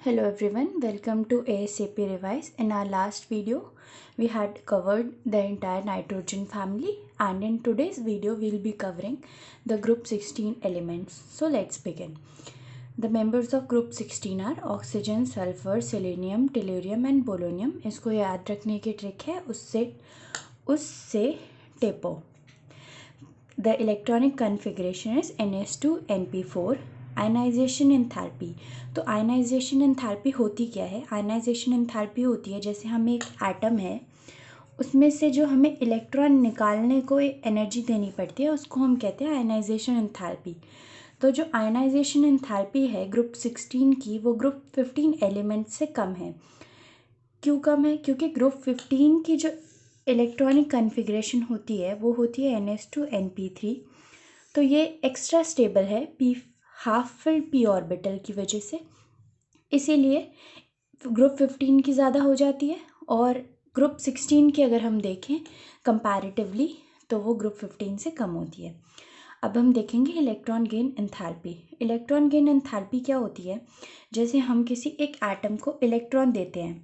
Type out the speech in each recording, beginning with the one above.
Hello everyone, welcome to ASAP Revise. In our last video, we had covered the entire nitrogen family, and in today's video, we'll be covering the group 16 elements. So let's begin. The members of group 16 are oxygen, sulfur, selenium, tellurium and polonium. इसको याद रखने की trick है उससे टेपो. The electronic configuration is NS2 NP4. Ionisation enthalpy. तो ionisation enthalpy होती क्या है? आयनाइजेशन एंथैल्पी होती है जैसे हम एक एटम है, उसमें से जो हमें इलेक्ट्रॉन निकालने को एनर्जी देनी पड़ती है उसको हम कहते हैं आयनाइजेशन एंथैल्पी. तो जो आयनाइजेशन एंथैल्पी है ग्रुप 16 की, वो ग्रुप 15 एलिमेंट से कम है. क्यों कम है? क्योंकि ग्रुप 15 की जो इलेक्ट्रॉनिक कन्फिग्रेशन होती है वो होती है NS2 NP3. तो ये एक्स्ट्रा स्टेबल है हाफ फिल्ड p ऑर्बिटल की वजह से, इसीलिए ग्रुप 15 की ज़्यादा हो जाती है. और ग्रुप 16 की अगर हम देखें कंपैरेटिवली तो वो ग्रुप 15 से कम होती है. अब हम देखेंगे electron gain enthalpy. Electron gain enthalpy क्या होती है? जैसे हम किसी एक एटम को इलेक्ट्रॉन देते हैं,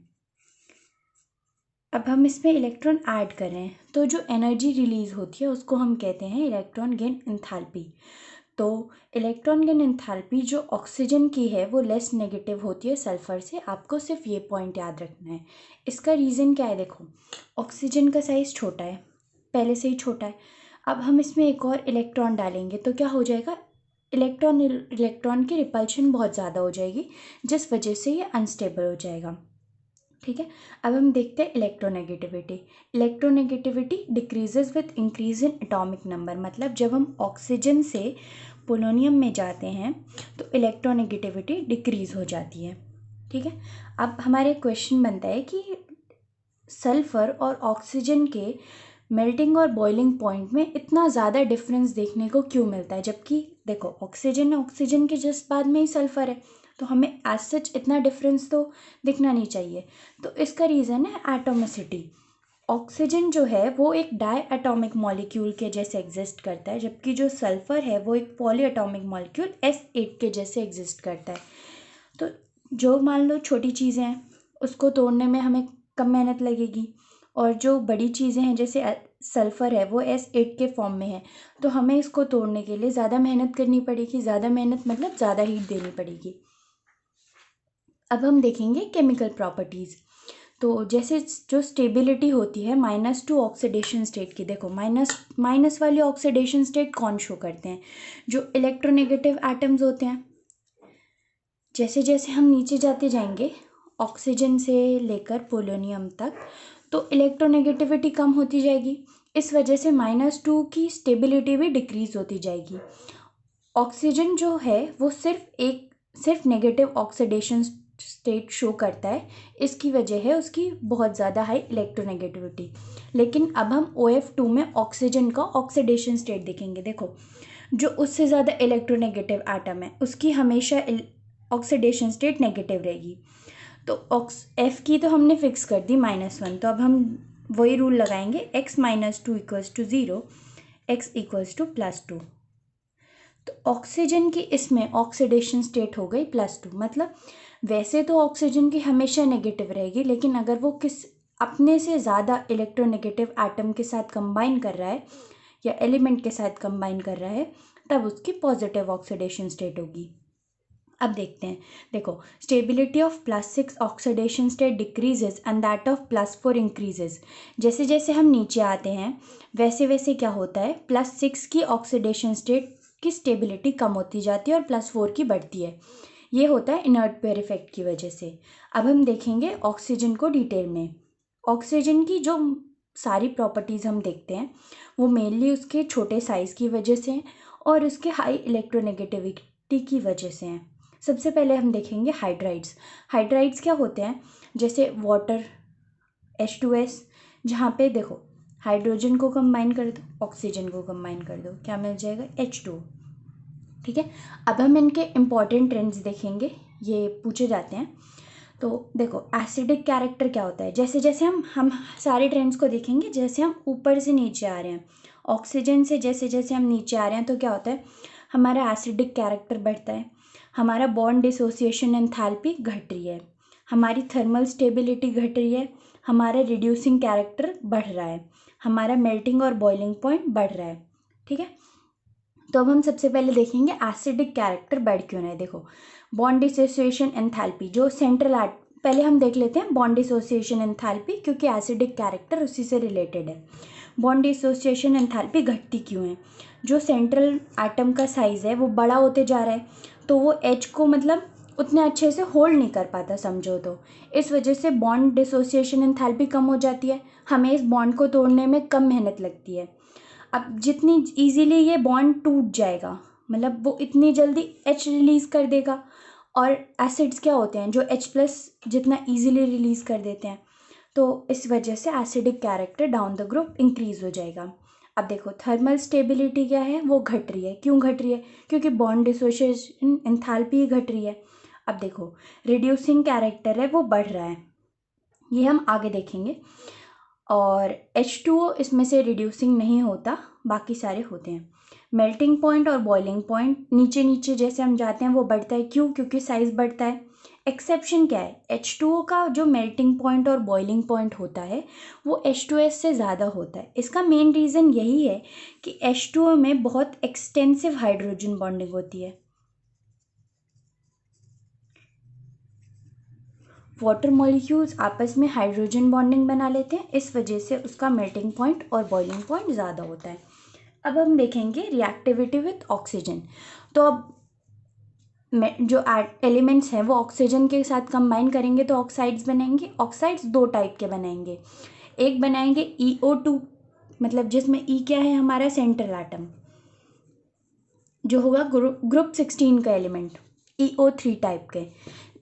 अब हम इसमें इलेक्ट्रॉन ऐड कर रहे हैं, तो जो एनर्जी रिलीज़ होती है उसको हम कहते हैं इलेक्ट्रॉन गेन एंथैल्पी. तो इलेक्ट्रॉन गेन एंथैल्पी जो ऑक्सीजन की है वो लेस नेगेटिव होती है सल्फर से. आपको सिर्फ ये पॉइंट याद रखना है. इसका रीज़न क्या है? देखो, ऑक्सीजन का साइज़ छोटा है, पहले से ही छोटा है. अब हम इसमें एक और इलेक्ट्रॉन डालेंगे तो क्या हो जाएगा? इलेक्ट्रॉन की रिपल्शन बहुत ज़्यादा हो जाएगी, जिस वजह से ये अनस्टेबल हो जाएगा. ठीक है. अब हम देखते हैं electronegativity. Electronegativity decreases with increase in atomic number. मतलब जब हम ऑक्सीजन से पोलोनियम में जाते हैं तो इलेक्ट्रोनेगेटिविटी डिक्रीज हो जाती है. ठीक है. अब हमारे क्वेश्चन बनता है कि सल्फर और ऑक्सीजन के मेल्टिंग और बॉइलिंग पॉइंट में इतना ज़्यादा डिफरेंस देखने को क्यों मिलता है? जबकि देखो, ऑक्सीजन के जस्ट बाद में ही सल्फर है, तो हमें एज सच इतना डिफरेंस तो दिखना नहीं चाहिए. तो इसका रीज़न है एटोमिसिटी. ऑक्सीजन जो है वो एक डाई एटॉमिक मॉलिक्यूल के जैसे एग्जिस्ट करता है, जबकि जो सल्फर है वो एक पॉली एटॉमिक मॉलिक्यूल S8 के जैसे एग्जिस्ट करता है. तो जो मान लो छोटी चीज़ें हैं उसको तोड़ने में हमें कम मेहनत लगेगी, और जो बड़ी चीज़ें हैं जैसे सल्फ़र है वो S8 के फॉर्म में है, तो हमें इसको तोड़ने के लिए ज़्यादा मेहनत करनी पड़ेगी. ज़्यादा मेहनत मतलब ज़्यादा हीट देनी पड़ेगी. अब हम देखेंगे केमिकल प्रॉपर्टीज़. तो जैसे जो स्टेबिलिटी होती है -2 ऑक्सीडेशन स्टेट की. देखो, माइनस वाली ऑक्सीडेशन स्टेट कौन शो करते हैं? जो इलेक्ट्रोनेगेटिव एटम्स होते हैं. जैसे जैसे हम नीचे जाते जाएंगे ऑक्सीजन से लेकर पोलोनियम तक, तो इलेक्ट्रोनेगेटिविटी कम होती जाएगी. इस वजह से -2 की स्टेबिलिटी भी डिक्रीज होती जाएगी. ऑक्सीजन जो है वो सिर्फ नेगेटिव ऑक्सीडेशन स्टेट शो करता है. इसकी वजह है उसकी बहुत ज़्यादा हाई इलेक्ट्रोनेगेटिविटी. लेकिन अब हम OF2 में ऑक्सीजन का ऑक्सीडेशन स्टेट देखेंगे. देखो, जो उससे ज़्यादा इलेक्ट्रोनेगेटिव एटम है उसकी हमेशा ऑक्सीडेशन स्टेट नेगेटिव रहेगी. तो F की तो हमने फिक्स कर दी -1. तो अब हम वही रूल लगाएंगे, x -2 = 0, x = +2. तो ऑक्सीजन की इसमें ऑक्सीडेशन स्टेट हो गई +2. मतलब वैसे तो ऑक्सीजन की हमेशा नेगेटिव रहेगी, लेकिन अगर वो अपने से ज़्यादा इलेक्ट्रोनेगेटिव एटम के साथ कंबाइन कर रहा है या एलिमेंट के साथ कंबाइन कर रहा है, तब उसकी पॉजिटिव ऑक्सीडेशन स्टेट होगी. अब देखते हैं. देखो, stability of +6 oxidation state decreases and that of +4 increases. जैसे जैसे हम नीचे आते हैं वैसे वैसे क्या होता है, +6 की ऑक्सीडेशन स्टेट की स्टेबिलिटी कम होती जाती है और +4 की बढ़ती है. ये होता है इनर्ट पेयर इफेक्ट की वजह से. अब हम देखेंगे ऑक्सीजन को डिटेल में. ऑक्सीजन की जो सारी प्रॉपर्टीज़ हम देखते हैं वो मेनली उसके छोटे साइज़ की वजह से हैं और उसके हाई इलेक्ट्रोनेगेटिविटी की वजह से हैं. सबसे पहले हम देखेंगे हाइड्राइड्स. हाइड्राइड्स क्या होते हैं? जैसे वाटर H2S, जहाँ पे देखो हाइड्रोजन को कंबाइन कर दो, ऑक्सीजन को कंबाइन कर दो, क्या मिल जाएगा? H2O. ठीक है. अब हम इनके इम्पॉर्टेंट ट्रेंड्स देखेंगे, ये पूछे जाते हैं. तो देखो, एसिडिक कैरेक्टर क्या होता है? जैसे जैसे हम सारे ट्रेंड्स को देखेंगे, जैसे हम ऊपर से नीचे आ रहे हैं, ऑक्सीजन से जैसे जैसे हम नीचे आ रहे हैं तो क्या होता है, हमारा एसिडिक कैरेक्टर बढ़ता है. हमारा बॉन्ड डिसोसिएशन एंथैल्पी घट रही है, हमारी थर्मल स्टेबिलिटी घट रही है, हमारा रिड्यूसिंग कैरेक्टर बढ़ रहा है, हमारा मेल्टिंग और बॉइलिंग पॉइंट बढ़ रहा है। ठीक है, तो अब हम सबसे पहले देखेंगे एसिडिक कैरेक्टर बढ़ क्यों रहा है। देखो, बॉन्ड डिसोसिएशन एंथैल्पी जो सेंट्रल पहले हम देख लेते हैं बॉन्ड डिसोसिएशन एंथैल्पी, क्योंकि एसिडिक कैरेक्टर उसी से रिलेटेड है। बॉन्ड डिसोसिएशन एंथैल्पी घटती क्यों है? जो सेंट्रल एटम का साइज़ है वो बड़ा होते जा रहा है, तो वो एच को मतलब उतने अच्छे से होल्ड नहीं कर पाता समझो, तो इस वजह से बॉन्ड डिसोसिएशन एंथैल्पी कम हो जाती है, हमें इस बॉन्ड को तोड़ने में कम मेहनत लगती है। अब जितनी ईजीली ये बॉन्ड टूट जाएगा, मतलब वो इतनी जल्दी एच रिलीज़ कर देगा, और एसिड्स क्या होते हैं जो एच प्लस जितना ईजिली रिलीज़ कर देते हैं, तो इस वजह से acidic character down the group increase हो जाएगा। अब देखो, थर्मल स्टेबिलिटी क्या है, वो घट रही है। क्यों घट रही है? क्योंकि बॉन्ड डिसोसिएशन एंथैल्पी घट रही है। अब देखो, रिड्यूसिंग कैरेक्टर है वो बढ़ रहा है, ये हम आगे देखेंगे। और H2O इसमें से रिड्यूसिंग नहीं होता, बाकी सारे होते हैं। मेल्टिंग पॉइंट और बॉइलिंग पॉइंट नीचे नीचे जैसे हम जाते हैं वो बढ़ता है। क्यों? क्योंकि साइज़ बढ़ता है। एक्सेप्शन क्या है? H2O का जो मेल्टिंग पॉइंट और बॉइलिंग पॉइंट होता है वो H2S से ज़्यादा होता है। इसका मेन रीज़न यही है कि H2O में बहुत एक्सटेंसिव हाइड्रोजन बॉन्डिंग होती है। वाटर मॉलिक्यूल्स आपस में हाइड्रोजन बॉन्डिंग बना लेते हैं, इस वजह से उसका मेल्टिंग पॉइंट और बॉइलिंग पॉइंट ज़्यादा होता है। अब हम देखेंगे रिएक्टिविटी विथ ऑक्सीजन। तो अब जो एलिमेंट्स हैं वो ऑक्सीजन के साथ कंबाइन करेंगे तो ऑक्साइड्स बनेंगे। ऑक्साइड्स दो टाइप के बनाएंगे, एक बनाएंगे EO2, मतलब जिसमें E क्या है, हमारा सेंट्रल एटम जो होगा ग्रुप 16 का एलिमेंट, EO3 टाइप के।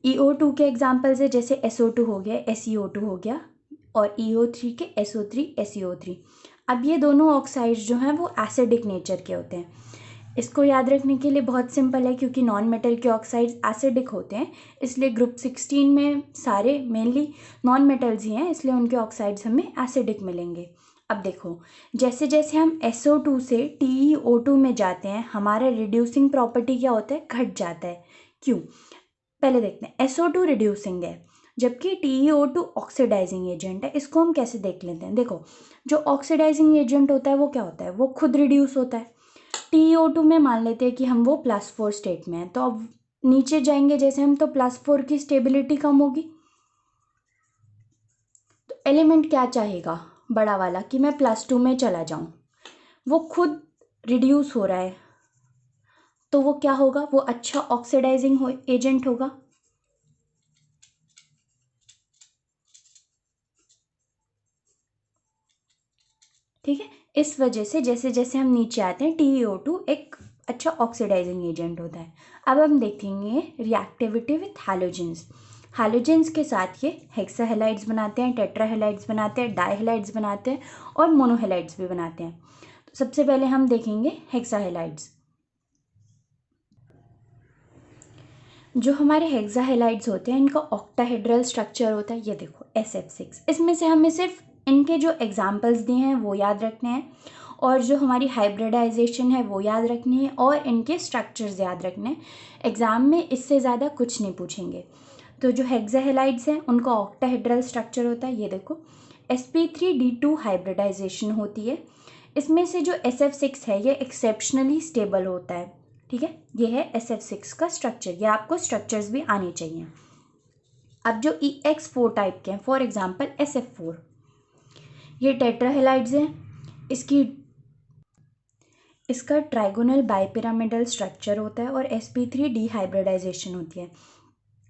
EO2 के एग्जाम्पल्स है जैसे SO2 हो गया, SeO2 हो गया, और EO3 के SO3 SeO3। अब ये दोनों ऑक्साइड्स जो हैं वो एसिडिक नेचर के होते हैं। इसको याद रखने के लिए बहुत सिंपल है, क्योंकि नॉन मेटल के ऑक्साइड्स एसिडिक होते हैं, इसलिए ग्रुप 16 में सारे मेनली नॉन मेटल्स ही हैं, इसलिए उनके ऑक्साइड्स हमें एसिडिक मिलेंगे। अब देखो, जैसे जैसे हम SO2 से TeO2 में जाते हैं, हमारा रिड्यूसिंग प्रॉपर्टी क्या होता है, घट जाता है। क्यों? पहले देखते हैं। SO2 रिड्यूसिंग है, जबकि TeO2 ऑक्सीडाइजिंग एजेंट है। इसको हम कैसे देख लेते हैं। देखो, जो ऑक्सीडाइजिंग एजेंट होता है वो क्या होता है, वो खुद रिड्यूस होता है। TeO2 में मान लेते हैं कि हम वो +4 स्टेट में है, तो अब नीचे जाएंगे जैसे हम, तो +4 की स्टेबिलिटी कम होगी, तो एलिमेंट क्या चाहेगा, बड़ा वाला, कि मैं +2 में चला जाऊं। वो खुद रिड्यूस हो रहा है, तो वो क्या होगा, वो अच्छा ऑक्सीडाइजिंग एजेंट होगा। ठीक है, इस वजह से जैसे जैसे हम नीचे आते हैं TeO2 एक अच्छा ऑक्सीडाइजिंग एजेंट होता है। अब हम देखेंगे रिएक्टिविटी विथ हैलोजेंस। हैलोजेंस के साथ ये हेक्साहेलाइड्स बनाते हैं, टेट्राहेलाइड्स बनाते हैं, डाइहेलाइड्स बनाते हैं, और मोनोहेलाइड्स भी बनाते हैं। तो सबसे पहले हम देखेंगे हेक्साहेलाइड्स। जो हमारे हेक्साहेलाइड्स होते हैं इनका ऑक्टाहेड्रल स्ट्रक्चर होता है, ये देखो SF6। इसमें से हमें सिर्फ इनके जो एग्जाम्पल्स दिए हैं वो याद रखने हैं, और जो हमारी हाइब्रिडाइजेशन है वो याद रखनी है, और इनके स्ट्रक्चर्स याद रखने हैं। एग्ज़ाम में इससे ज़्यादा कुछ नहीं पूछेंगे। तो जो हेक्साहेलाइड्स हैं उनका ऑक्टाहेड्रल स्ट्रक्चर होता है, ये देखो sp3d2 हाइब्रिडाइजेशन होती है। इसमें से जो SF6 है ये एक्सेप्शनली स्टेबल होता है। ठीक है, ये है SF6 का स्ट्रक्चर, ये आपको स्ट्रक्चर्स भी आने चाहिए। अब जो EX4 टाइप के हैं, फॉर एग्जांपल SF4, ये टेट्राहेलाइड्स हैं। इसका ट्राइगोनल बाइपिरामिडल स्ट्रक्चर होता है, और sp3 डिहाइब्रिडाइजेशन होती है।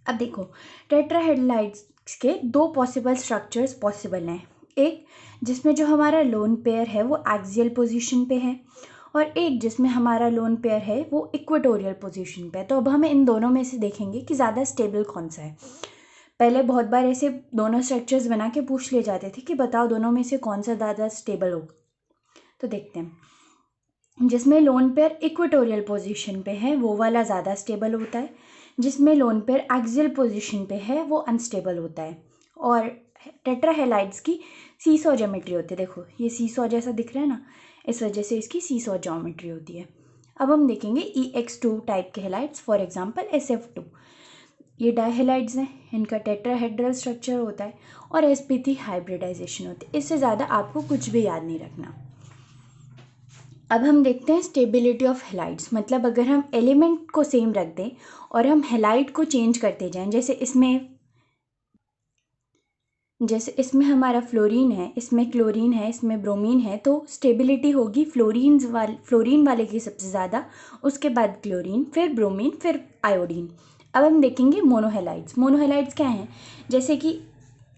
अब देखो, टेट्राहेलाइड्स के दो पॉसिबल स्ट्रक्चर्स पॉसिबल हैं। एक जिसमें जो हमारा लोन पेयर है वो एक्सियल पोजीशन पे है, और एक जिसमें हमारा लोन पेयर है वो इक्वेटोरियल पोजीशन पे है। तो अब हमें इन दोनों में से देखेंगे कि ज़्यादा स्टेबल कौन सा है। पहले बहुत बार ऐसे दोनों स्ट्रक्चर्स बना के पूछ लिए जाते थे कि बताओ दोनों में से कौन सा ज़्यादा स्टेबल होगा। तो देखते हैं, जिसमें लोन पेयर इक्वेटोरियल पोजीशन पे है वो वाला ज़्यादा स्टेबल होता है, जिसमें लोन पेयर एक्सियल पोजीशन पे है वो अनस्टेबल होता है। और टेट्राहेलाइड्स की सीसॉ ज्योमेट्री होती है, देखो ये सीसॉ जैसा दिख रहा है ना, इस वजह से इसकी सीसॉ ज्योमेट्री होती है। अब हम देखेंगे EX2 टाइप के हैलाइड्स, फॉर एग्जांपल SF2। ये डायहैलाइड्स हैं, इनका टेट्राहेड्रल स्ट्रक्चर होता है और sp3 हाइब्रिडाइजेशन होती है। इससे ज़्यादा आपको कुछ भी याद नहीं रखना। अब हम देखते हैं स्टेबिलिटी ऑफ हैलाइड्स, मतलब अगर हम एलिमेंट को सेम रख दें और हम हैलाइड को चेंज करते जाएं, जैसे इसमें हमारा फ्लोरीन है, इसमें क्लोरीन है, इसमें ब्रोमीन है, तो स्टेबिलिटी होगी फ्लोरीन वाले की सबसे ज़्यादा, उसके बाद क्लोरीन, फिर ब्रोमीन, फिर आयोडीन। अब हम देखेंगे मोनोहैलाइड्स। मोनोहैलाइड्स क्या हैं? जैसे कि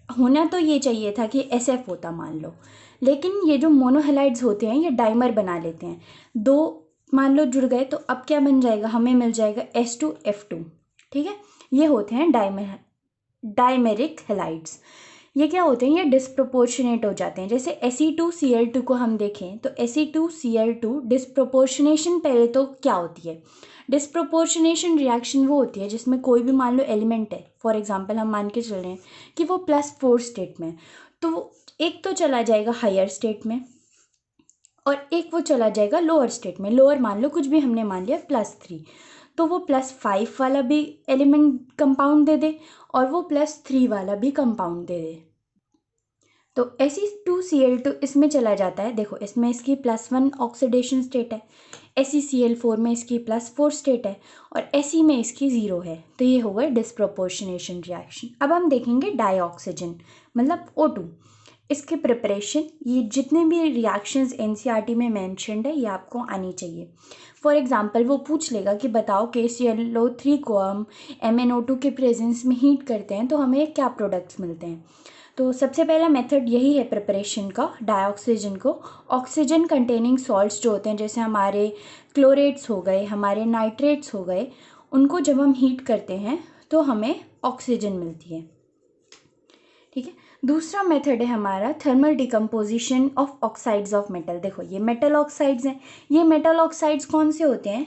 होना तो ये चाहिए था कि SF होता मान लो, लेकिन ये जो मोनोहैलाइड्स होते हैं ये डाइमर बना लेते हैं। दो मान लो जुड़ गए तो अब क्या बन जाएगा, हमें मिल जाएगा S2F2। ठीक है, ये होते हैं डाइमेरिक हैलाइड्स। ये क्या होते हैं, ये डिस्प्रोपोर्शनेट हो जाते हैं। जैसे Fe2Cl2 को हम देखें तो Fe2Cl2 डिस्प्रोपोर्शनेशन पहले तो क्या होती है? डिस्प्रोपोर्शनेशन रिएक्शन वो होती है जिसमें कोई भी मान लो एलिमेंट है, फॉर एग्जांपल हम मान के चल रहे हैं कि वो +4 स्टेट में, तो वो एक तो चला जाएगा हायर स्टेट में और एक वो चला जाएगा लोअर स्टेट में। लोअर मान लो कुछ भी हमने मान लिया +3, तो वो +5 वाला भी एलिमेंट कंपाउंड दे दे और वो +3 वाला भी कंपाउंड दे दे। तो Fe2Cl2 इसमें चला जाता है, देखो इसमें इसकी +1 ऑक्सीडेशन स्टेट है, SeCl4 में इसकी +4 स्टेट है और Se में इसकी 0 है, तो ये होगा डिस्प्रोपोर्शनेशन रिएक्शन। अब हम देखेंगे डाईऑक्सीजन मतलब O2। इसके प्रिपरेशन, ये जितने भी रिएक्शंस NCERT में मैंशनड है ये आपको आनी चाहिए। फॉर एग्जांपल वो पूछ लेगा कि बताओ KClO3 को हम MnO2 के प्रेजेंस में हीट करते हैं तो हमें क्या प्रोडक्ट्स मिलते हैं। तो सबसे पहला मेथड यही है प्रिपरेशन का, डाईऑक्सीजन को ऑक्सीजन कंटेनिंग सॉल्ट्स जो होते हैं, जैसे हमारे क्लोरेट्स हो गए, हमारे नाइट्रेट्स हो गए, उनको जब हम हीट करते हैं तो हमें ऑक्सीजन मिलती है। ठीक है, दूसरा मेथड है हमारा thermal decomposition of oxides of metal. देखो ये मेटल ऑक्साइड्स हैं। ये मेटल ऑक्साइड्स कौन से होते हैं?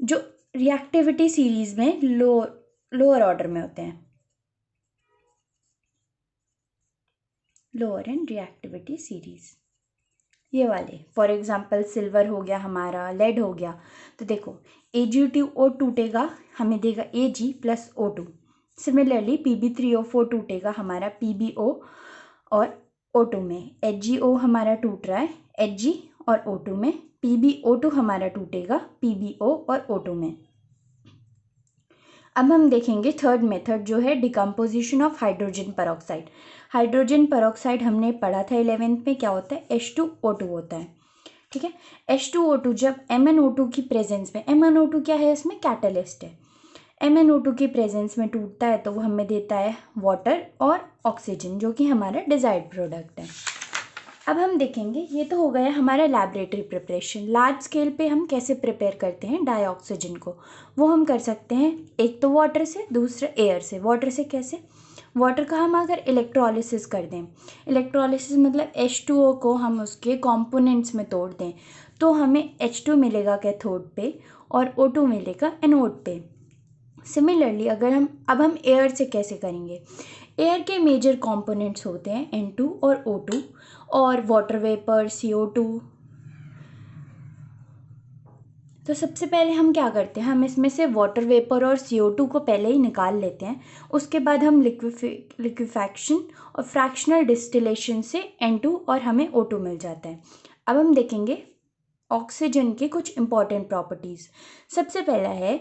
जो रिएक्टिविटी सीरीज में लोअर ऑर्डर में होते हैं, लोअर एंड रिएक्टिविटी सीरीज, ये वाले। फॉर एग्जांपल सिल्वर हो गया हमारा, लेड हो गया। तो देखो Ag2O टूटेगा, हमें देगा Ag + O2। सिमिलरली Pb3O4 टूटेगा हमारा PbO और O2 में। HgO हमारा टूट रहा है Hg और O2 में, PbO2 हमारा टूटेगा PbO और O2 में। अब हम देखेंगे थर्ड मेथड जो है decomposition of hydrogen peroxide. Hydrogen peroxide हमने पढ़ा था 11th में, क्या होता है? H2O2 होता है। ठीक है, H2O2 जब MnO2 की प्रेजेंस में, MnO2 क्या है? इसमें कैटलिस्ट है। MnO2 की प्रेजेंस में टूटता है तो वो हमें देता है वाटर और ऑक्सीजन, जो कि हमारा डिजायर्ड प्रोडक्ट है। अब हम देखेंगे, ये तो हो गया हमारा लैबोरेटरी प्रिपरेशन। लार्ज स्केल पे हम कैसे प्रिपेयर करते हैं डाईऑक्सीजन को, वो हम कर सकते हैं एक तो वाटर से, दूसरा एयर से। वाटर से कैसे? वाटर का हम अगर इलेक्ट्रोलिसिस कर दें, इलेक्ट्रोलिसिस मतलब H2O को हम उसके कंपोनेंट्स में तोड़ दें, तो हमें H2 मिलेगा कैथोड पे और O2 मिलेगा एनोड पे। सिमिलरली अगर हम एयर से कैसे करेंगे? एयर के मेजर कंपोनेंट्स होते हैं N2 और O2 और वाटर वेपर CO2। तो सबसे पहले हम क्या करते हैं, हम इसमें से वाटर वेपर और CO2 को पहले ही निकाल लेते हैं। उसके बाद हम लिक्विफैक्शन और फ्रैक्शनल डिस्टिलेशन से N2 और हमें O2 मिल जाता है। अब हम देखेंगे ऑक्सीजन के कुछ इंपॉर्टेंट प्रॉपर्टीज़। सबसे पहला है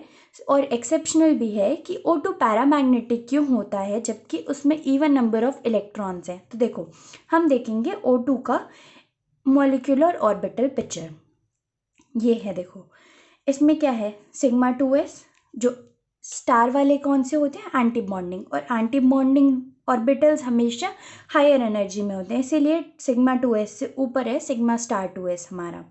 और एक्सेप्शनल भी है कि O2 पैरामैग्नेटिक क्यों होता है जबकि उसमें इवन नंबर ऑफ इलेक्ट्रॉन्स हैं। तो देखो हम देखेंगे O2 का मॉलिक्यूलर ऑर्बिटल पिक्चर, ये है। देखो इसमें क्या है, σ2s, जो स्टार वाले कौन से होते हैं? एंटी बॉन्डिंग, और एंटी बॉन्डिंग ऑर्बिटल्स हमेशा हायर एनर्जी में होते हैं, इसीलिए σ2s से ऊपर है σ*2s हमारा।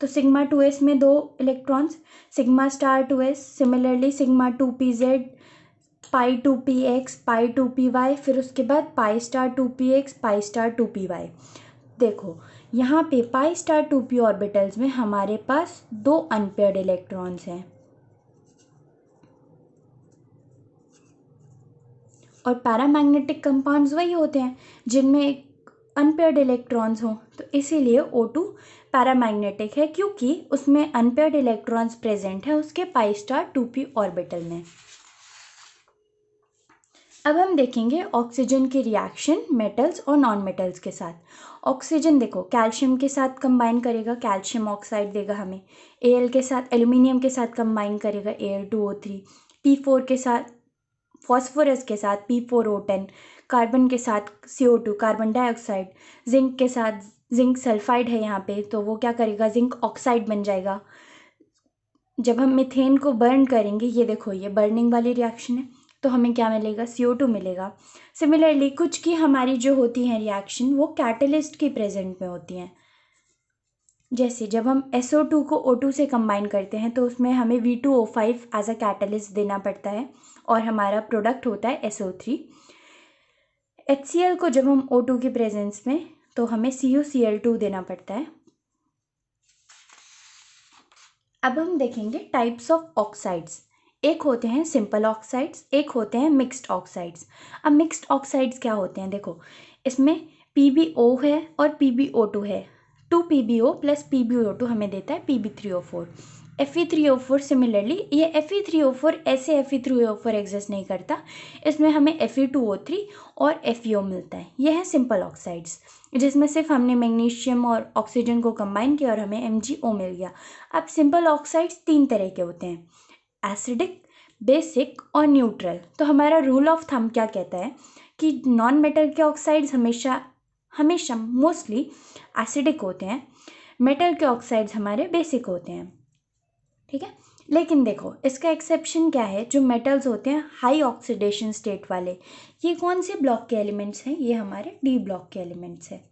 तो σ2s में 2 electrons, σ*2s, similarly σ2pz, π2px, π2py, फिर उसके बाद π*2px, π*2py। देखो यहाँ पे π*2p ऑर्बिटल्स में हमारे पास 2 अनपेयर्ड इलेक्ट्रॉन्स हैं और पैरामैग्नेटिक कंपाउंड्स वही होते हैं जिनमें अनपेयर्ड इलेक्ट्रॉन्स हों, तो इसीलिए O2 पैरामैग्नेटिक है क्योंकि उसमें अनपेयर्ड इलेक्ट्रॉन्स प्रेजेंट है उसके पाई स्टार 2p ऑर्बिटल में। अब हम देखेंगे ऑक्सीजन की रिएक्शन मेटल्स और नॉन मेटल्स के साथ। ऑक्सीजन देखो कैल्शियम के साथ कंबाइन करेगा, कैल्शियम ऑक्साइड देगा हमें। Al के साथ एल्यूमिनियम के साथ कंबाइन करेगा, Al2O3। P4 के साथ फॉस्फोरस के साथ P4O10। कार्बन के साथ CO2 कार्बन डाइऑक्साइड। जिंक के साथ जिंक सल्फाइड है यहाँ पे, तो वो क्या करेगा, जिंक ऑक्साइड बन जाएगा। जब हम मीथेन को बर्न करेंगे, ये देखो ये बर्निंग वाली रिएक्शन है, तो हमें क्या मिलेगा, CO2 मिलेगा। सिमिलरली कुछ की हमारी जो होती हैं रिएक्शन वो कैटलिस्ट की प्रेजेंट में होती हैं। जैसे जब हम SO2 को O2 से कंबाइन करते हैं तो उसमें हमें V2O5 एज अ कैटलिस्ट देना पड़ता है और हमारा प्रोडक्ट होता है SO3। HCl को जब हम O2 की प्रेजेंस में तो हमें CuCl2 देना पड़ता है। अब हम देखेंगे टाइप्स ऑफ ऑक्साइड्स। एक होते हैं सिंपल ऑक्साइड्स, एक होते हैं मिक्स्ड ऑक्साइड्स। अब मिक्स्ड ऑक्साइड्स क्या होते हैं, देखो इसमें PbO है और PbO2 है। 2PbO प्लस PbO2 हमें देता है Pb3O4। Fe3O4 सिमिलरली, ये Fe3O4 ऐसे Fe3O4 एग्जिस्ट नहीं करता, इसमें हमें Fe2O3 और FeO मिलता है। ये है सिंपल ऑक्साइड्स जिसमें सिर्फ हमने मैग्नीशियम और ऑक्सीजन को कंबाइन किया और हमें MgO मिल गया। अब सिंपल ऑक्साइड्स तीन तरह के होते हैं, एसिडिक, बेसिक और न्यूट्रल। तो हमारा रूल ऑफ थंब क्या कहता है कि नॉन मेटल के ऑक्साइड्स हमेशा मोस्टली एसिडिक होते हैं, मेटल के ऑक्साइड्स हमारे बेसिक होते हैं, ठीक है। लेकिन देखो इसका एक्सेप्शन क्या है, जो मेटल्स होते हैं हाई ऑक्सीडेशन स्टेट वाले, ये कौन से ब्लॉक के एलिमेंट्स हैं, ये हमारे डी ब्लॉक के एलिमेंट्स हैं।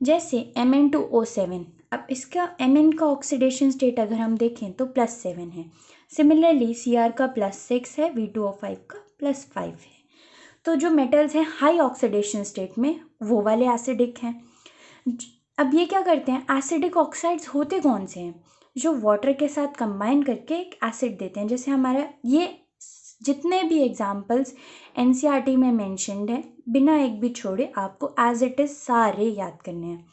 जैसे Mn2O7, अब इसका Mn का ऑक्सीडेशन स्टेट अगर हम देखें तो +7 है। सिमिलरली Cr का +6 है, V2O5 का +5 है। तो जो मेटल्स हैं हाई ऑक्सीडेशन स्टेट में वो वाले एसिडिक हैं। अब ये क्या करते हैं, एसिडिक ऑक्साइड्स होते कौन से हैं, जो वाटर के साथ कंबाइन करके एक एसिड देते हैं। जैसे हमारा ये जितने भी एग्जाम्पल्स NCERT में मेंशन्ड है, बिना एक भी छोड़े आपको एज इट इज़ सारे याद करने हैं।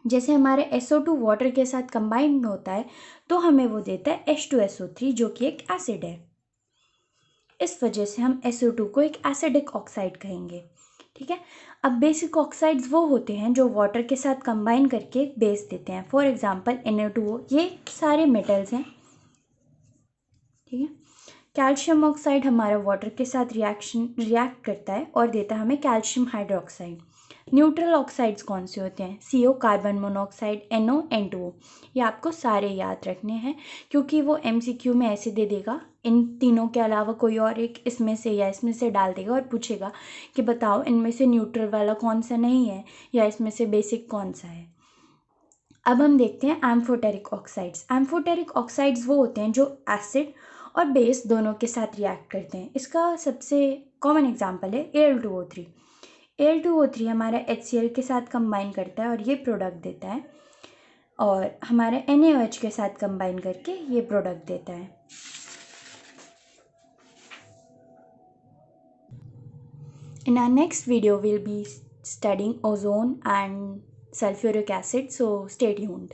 जैसे हमारे SO2 वाटर के साथ कंबाइंड होता है तो हमें वो देता है H2SO3 जो कि एक एसिड है। इस वजह से हम SO2 को एक एसिडिक ऑक्साइड कहेंगे, ठीक है। अब बेसिक ऑक्साइड्स वो होते हैं जो वाटर के साथ कंबाइन करके एक बेस देते हैं। फॉर एग्जांपल Na2O, ये सारे मेटल्स हैं, ठीक है। कैल्शियम ऑक्साइड हमारा वाटर के साथ रिएक्ट करता है और देता है हमें कैल्शियम हाइड्रोक्साइड। न्यूट्रल ऑक्साइड्स कौन से होते हैं, CO carbon monoxide, NO N2O। ये आपको सारे याद रखने हैं क्योंकि वो MCQ में ऐसे दे देगा, इन तीनों के अलावा कोई और एक इसमें से या इसमें से डाल देगा और पूछेगा कि बताओ इनमें से न्यूट्रल वाला कौन सा नहीं है या इसमें से बेसिक कौन सा है। अब हम देखते हैं एम्फोटेरिक ऑक्साइड्स। एम्फोटेरिक ऑक्साइड्स वो होते हैं जो एसिड और बेस दोनों के साथ रिएक्ट करते हैं। इसका सबसे कॉमन एग्जांपल है Al2O3। Al2O3 हमारा HCl के साथ कंबाइन करता है और ये प्रोडक्ट देता है, और हमारे NaOH के साथ कंबाइन करके ये प्रोडक्ट देता है। In our next video, we'll be studying ozone and sulfuric acid, so stay tuned.